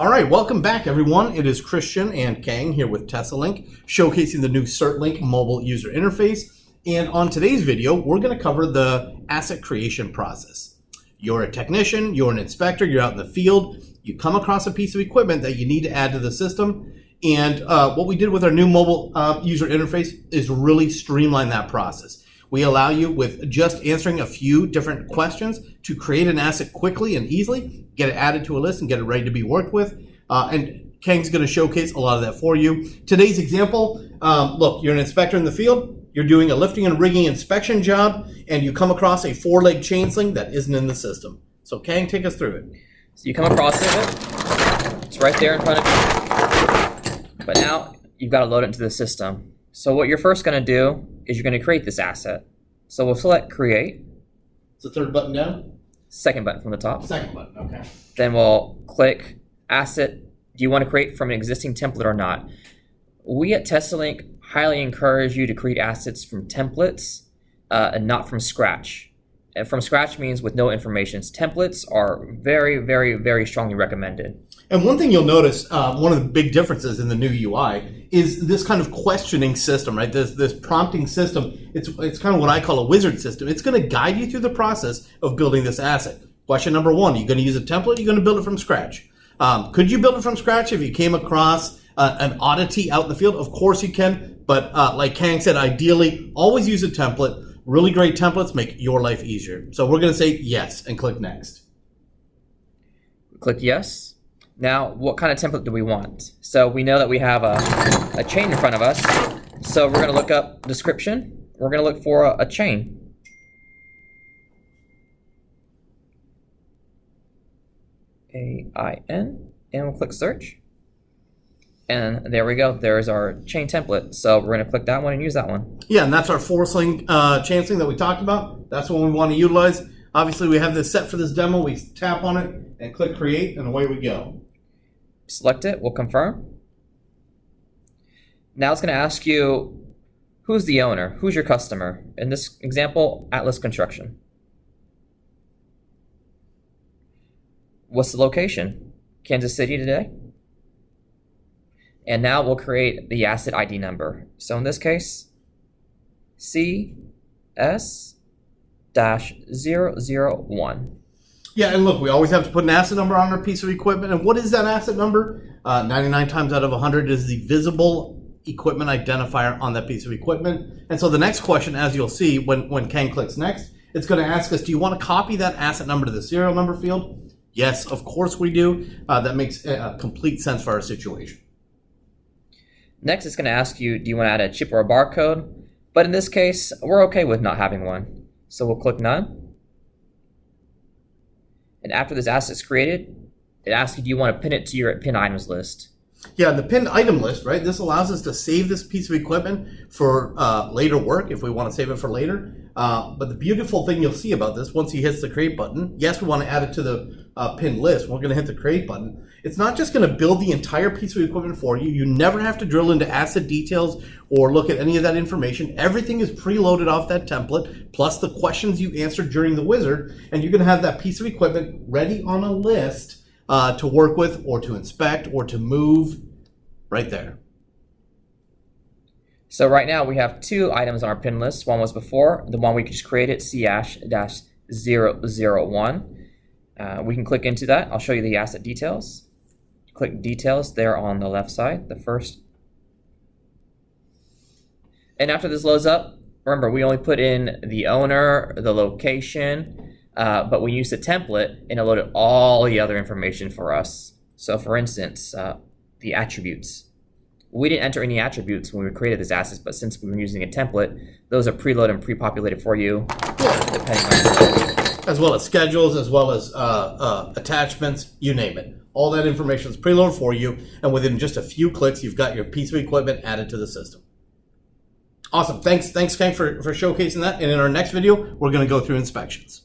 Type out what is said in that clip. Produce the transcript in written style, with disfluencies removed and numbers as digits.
All right, welcome back, everyone. It is Christian and Kang here with TeslaLink, showcasing the new CertLink mobile user interface. And on today's video, we're going to cover the asset creation process. You're a technician, you're an inspector, you're out in the field, you come across a piece of equipment that you need to add to the system. And what we did with our new mobile user interface is really streamline that process. We allow you, with just answering a few different questions, to create an asset quickly and easily, get it added to a list and get it ready to be worked with. And Kang's going to showcase a lot of that for you. Today's example, look, you're an inspector in the field, you're doing a lifting and rigging inspection job, and you come across a 4-leg chain sling that isn't in the system. So Kang, take us through it. So you come across it, it's right there in front of you, but now you've got to load it into the system. So what you're first going to do is you're going to create this asset. So we'll select create. It's the third button down? Second button from the top. Second button, okay. Then we'll click asset. Do you want to create from an existing template or not? We at TeslaLink highly encourage you to create assets from templates and not from scratch. And from scratch means with no information. Templates are very, very, very strongly recommended. And one thing you'll notice, one of the big differences in the new UI is this kind of questioning system, right? This prompting system. It's kind of what I call a wizard system. It's going to guide you through the process of building this asset. Question number one, are you going to use a template? You're going to build it from scratch. Could you build it from scratch if you came across an oddity out in the field? Of course you can, but like Kang said, ideally, always use a template. Really great templates make your life easier. So we're going to say yes and click next. Click yes. Now, what kind of template do we want? So we know that we have a chain in front of us. So we're going to look up description. We're going to look for a chain. AIN, and we'll click search. And there we go. There's our chain template. So we're going to click that one and use that one. Yeah, and that's our 4-sling chain sling that we talked about. That's what we want to utilize. Obviously, we have this set for this demo. We tap on it and click create, and away we go. Select it. We'll confirm. Now it's going to ask you, who's the owner? Who's your customer? In this example, Atlas Construction. What's the location? Kansas City today. And now we'll create the asset ID number. So in this case, CS-001. Yeah, and look, we always have to put an asset number on our piece of equipment. And what is that asset number? 99 times out of 100 is the visible equipment identifier on that piece of equipment. And so the next question, as you'll see when Kang clicks next, it's going to ask us, do you want to copy that asset number to the serial number field? Yes, of course we do. That makes complete sense for our situation. Next, it's going to ask you, do you want to add a chip or a barcode? But in this case, we're okay with not having one. So we'll click none. And after this asset's created, it asks you, do you want to pin it to your pin items list? Yeah, the pinned item list, right? This allows us to save this piece of equipment for later work if we want to save it for later. But the beautiful thing you'll see about this, once he hits the create button, yes, we want to add it to the pinned list. We're going to hit the create button. It's not just going to build the entire piece of equipment for you. You never have to drill into asset details or look at any of that information. Everything is preloaded off that template, plus the questions you answered during the wizard, and you're going to have that piece of equipment ready on a list to work with or to inspect or to move right there. So right now we have two items on our pin list. One was before, the one we just created, CS-001. We can click into that. I'll show you the asset details. Click details there on the left side, the first. And after this loads up, remember we only put in the owner, the location, but we used the template and it loaded all the other information for us. So for instance, the attributes. We didn't enter any attributes when we created this asset, but since we were using a template, those are preloaded and pre-populated for you, depending on as well as schedules, as well as attachments, you name it. All that information is preloaded for you, and within just a few clicks, you've got your piece of equipment added to the system. Awesome. Thanks, Kang, for showcasing that. And in our next video, we're going to go through inspections.